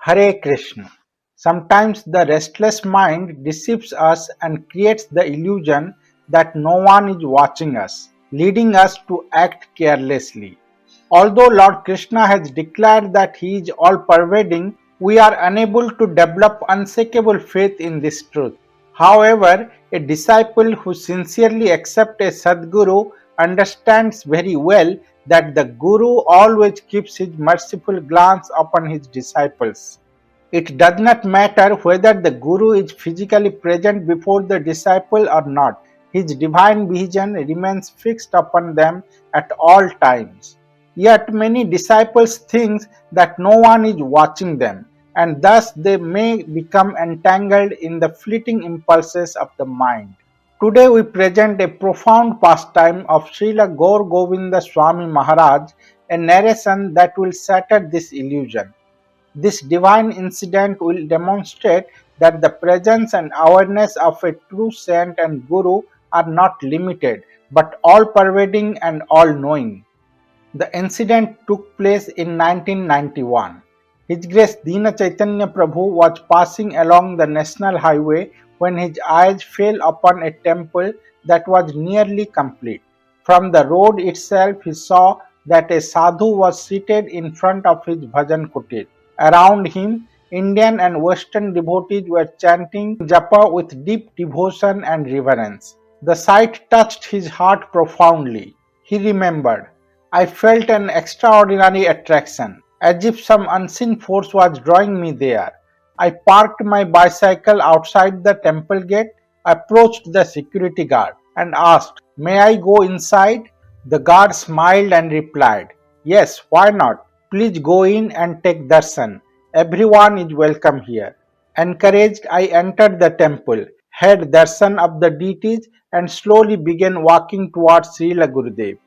Hare Krishna. Sometimes the restless mind deceives us and creates the illusion that no one is watching us, leading us to act carelessly. Although Lord Krishna has declared that he is all-pervading, we are unable to develop unshakable faith in this truth. However, a disciple who sincerely accepts a Sadguru understands very well that the Guru always keeps his merciful glance upon his disciples. It does not matter whether the Guru is physically present before the disciple or not. His divine vision remains fixed upon them at all times. Yet many disciples think that no one is watching them, and thus they may become entangled in the fleeting impulses of the mind. Today we present a profound pastime of Srila Gour Govinda Swami Maharaja, a narration that will shatter this illusion. This divine incident will demonstrate that the presence and awareness of a true saint and guru are not limited, but all-pervading and all-knowing. The incident took place in 1991. His Grace Dina Chaitanya Prabhu was passing along the national highway when his eyes fell upon a temple that was nearly complete. From the road itself he saw that a sadhu was seated in front of his bhajan kutir. Around him, Indian and Western devotees were chanting japa with deep devotion and reverence. The sight touched his heart profoundly. He remembered, I felt an extraordinary attraction, as if some unseen force was drawing me there. I parked my bicycle outside the temple gate, approached the security guard, and asked, May I go inside? The guard smiled and replied, Yes, why not? Please go in and take darshan. Everyone is welcome here. Encouraged, I entered the temple, had darshan of the deities, and slowly began walking towards Srila Gurudeva.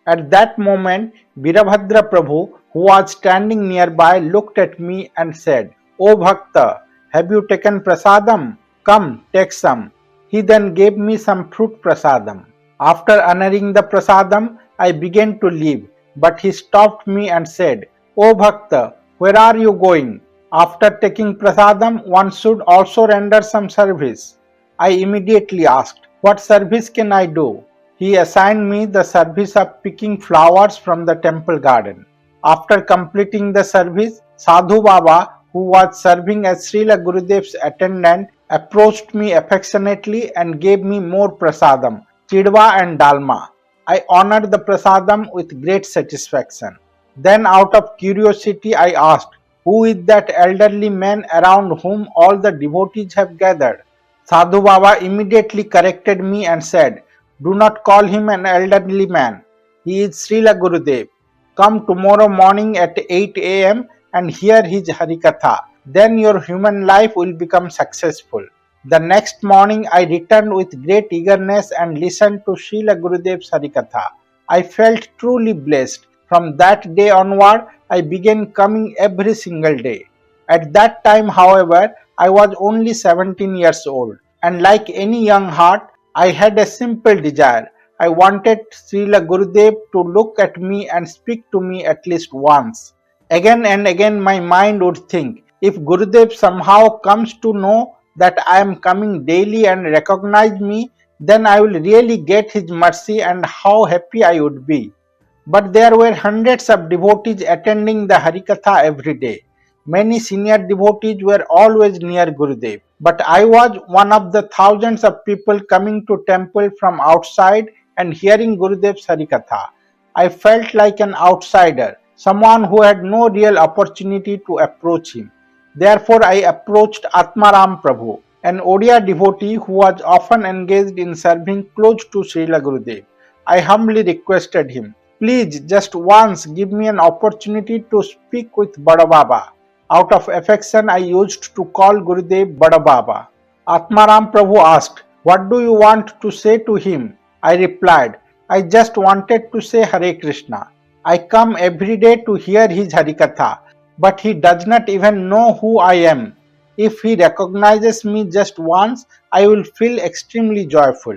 At that moment, Virabhadra Prabhu, who was standing nearby, looked at me and said, O Bhakta, have you taken prasadam? Come, take some. He then gave me some fruit prasadam. After honoring the prasadam, I began to leave, but he stopped me and said, O Bhakta, where are you going? After taking prasadam, one should also render some service. I immediately asked, What service can I do? He assigned me the service of picking flowers from the temple garden. After completing the service, Sadhu Baba, who was serving as Srila Gurudeva's attendant, approached me affectionately and gave me more prasadam, chidwa and dalma. I honored the prasadam with great satisfaction. Then out of curiosity I asked, Who is that elderly man around whom all the devotees have gathered? Sadhu Baba immediately corrected me and said, Do not call him an elderly man. He is Srila Gurudeva. Come tomorrow morning at 8 a.m. and hear his Harikatha. Then your human life will become successful. The next morning I returned with great eagerness and listened to Srila Gurudeva's Harikatha. I felt truly blessed. From that day onward, I began coming every single day. At that time, however, I was only 17 years old, and like any young heart, I had a simple desire. I wanted Srila Gurudeva to look at me and speak to me at least once. Again and again my mind would think, if Gurudeva somehow comes to know that I am coming daily and recognize me, then I will really get his mercy and how happy I would be. But there were hundreds of devotees attending the Harikatha every day. Many senior devotees were always near Gurudeva. But I was one of the thousands of people coming to temple from outside and hearing Gurudeva's Harikatha. I felt like an outsider, someone who had no real opportunity to approach him. Therefore I approached Atmaram Prabhu, an Odia devotee who was often engaged in serving close to Srila Gurudeva. I humbly requested him, Please just once give me an opportunity to speak with Bada Baba. Out of affection I used to call Gurudev Bada Baba. Atmaram Prabhu asked, What do you want to say to him? I replied, I just wanted to say Hare Krishna. I come every day to hear his Harikatha, but he does not even know who I am. If he recognizes me just once, I will feel extremely joyful.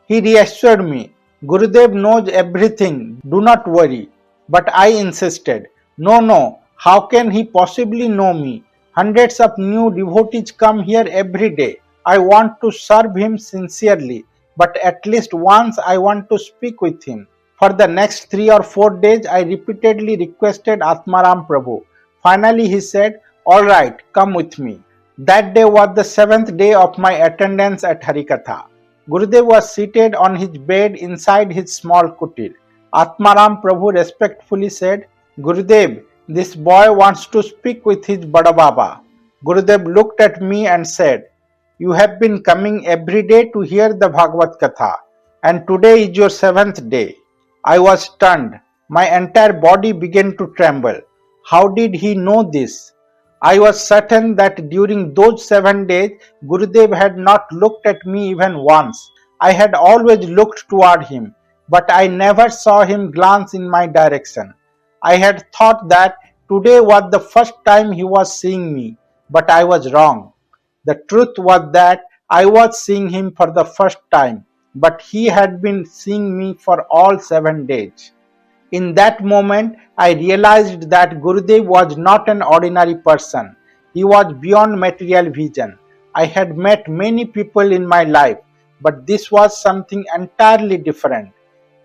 He reassured me, Gurudev knows everything, do not worry. But I insisted, No, how can he possibly know me? Hundreds of new devotees come here every day. I want to serve him sincerely, but at least once I want to speak with him. For the next 3 or 4 days, I repeatedly requested Atmaram Prabhu. Finally, he said, "All right, come with me." That day was the seventh day of my attendance at Harikatha. Gurudeva was seated on his bed inside his small kutir. Atmaram Prabhu respectfully said, "Gurudev, this boy wants to speak with his Bada Baba." Gurudev looked at me and said, "You have been coming every day to hear the Bhagavad Gita, and today is your seventh day." I was stunned. My entire body began to tremble. How did he know this? I was certain that during those 7 days, Gurudev had not looked at me even once. I had always looked toward him, but I never saw him glance in my direction. I had thought that today was the first time he was seeing me, but I was wrong. The truth was that I was seeing him for the first time, but he had been seeing me for all 7 days. In that moment, I realized that Gurudev was not an ordinary person. He was beyond material vision. I had met many people in my life, but this was something entirely different.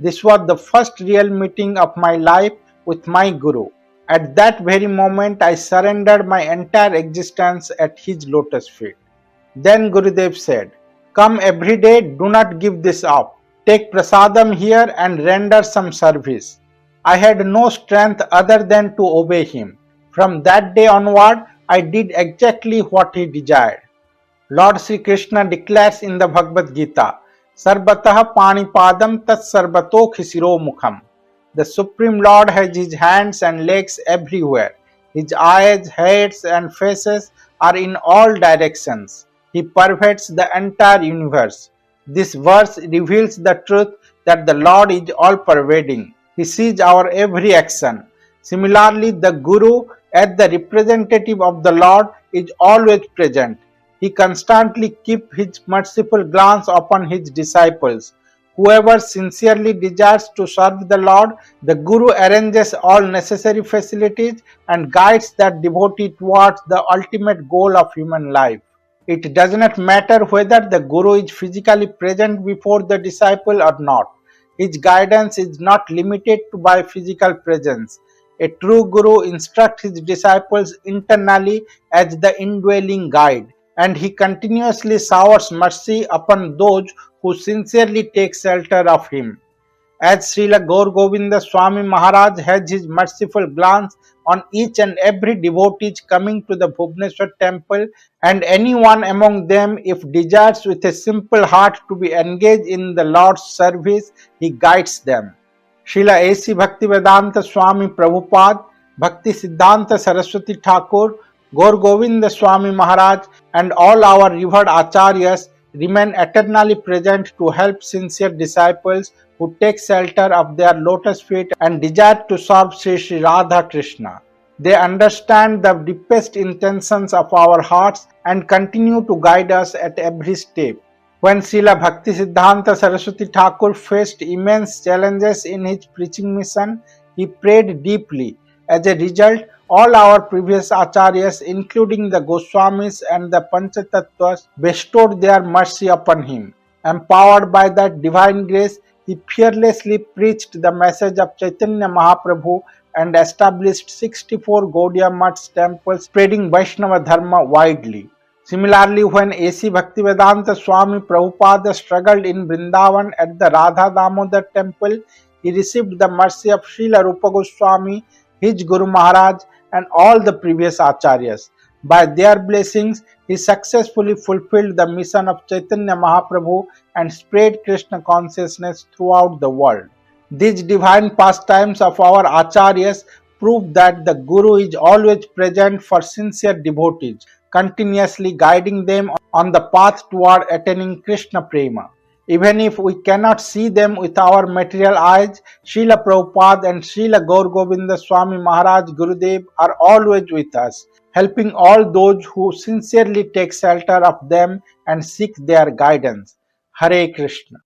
This was the first real meeting of my life with my Guru. At that very moment, I surrendered my entire existence at his lotus feet. Then Gurudev said, "Come every day, do not give this up. Take prasadam here and render some service." I had no strength other than to obey him. From that day onward, I did exactly what he desired. Lord Sri Krishna declares in the Bhagavad Gita, "Sarvatah panipadam tat sarvatokh siro mukham." The Supreme Lord has his hands and legs everywhere. His eyes, heads, and faces are in all directions. He pervades the entire universe. This verse reveals the truth that the Lord is all-pervading. He sees our every action. Similarly, the Guru, as the representative of the Lord, is always present. He constantly keeps his merciful glance upon his disciples. Whoever sincerely desires to serve the Lord, the Guru arranges all necessary facilities and guides that devotee towards the ultimate goal of human life. It does not matter whether the Guru is physically present before the disciple or not. His guidance is not limited to by physical presence. A true Guru instructs his disciples internally as the indwelling guide, and he continuously showers mercy upon those who sincerely take shelter of him. As Srila Gour Govinda Swami Maharaja has his merciful glance on each and every devotee coming to the Bhubaneswar temple, and anyone among them if desires with a simple heart to be engaged in the Lord's service, he guides them. Srila A.C. Bhaktivedanta Swami Prabhupada, Bhakti Siddhanta Saraswati Thakur, Gour Govinda Swami Maharaj, and all our revered acharyas remain eternally present to help sincere disciples who take shelter of their lotus feet and desire to serve Sri Radha Krishna. They understand the deepest intentions of our hearts and continue to guide us at every step. When Srila Bhakti Siddhanta Saraswati Thakur faced immense challenges in his preaching mission, he prayed deeply. As a result, all our previous acharyas, including the Goswamis and the Panchatattvas, bestowed their mercy upon him. Empowered by that divine grace, he fearlessly preached the message of Chaitanya Mahaprabhu and established 64 Gaudiya Maths temples, spreading Vaishnava Dharma widely. Similarly, when A.C. Bhaktivedanta Swami Prabhupada struggled in Vrindavan at the Radha Damodar temple, he received the mercy of Śrīla Rupa Goswami, his Guru Maharaj, and all the previous acharyas. By their blessings, he successfully fulfilled the mission of Chaitanya Mahaprabhu and spread Krishna consciousness throughout the world. These divine pastimes of our acharyas prove that the Guru is always present for sincere devotees, continuously guiding them on the path toward attaining Krishna Prema. Even if we cannot see them with our material eyes, Srila Prabhupada and Srila Gour Govinda Swami Maharaj Gurudev are always with us, helping all those who sincerely take shelter of them and seek their guidance. Hare Krishna.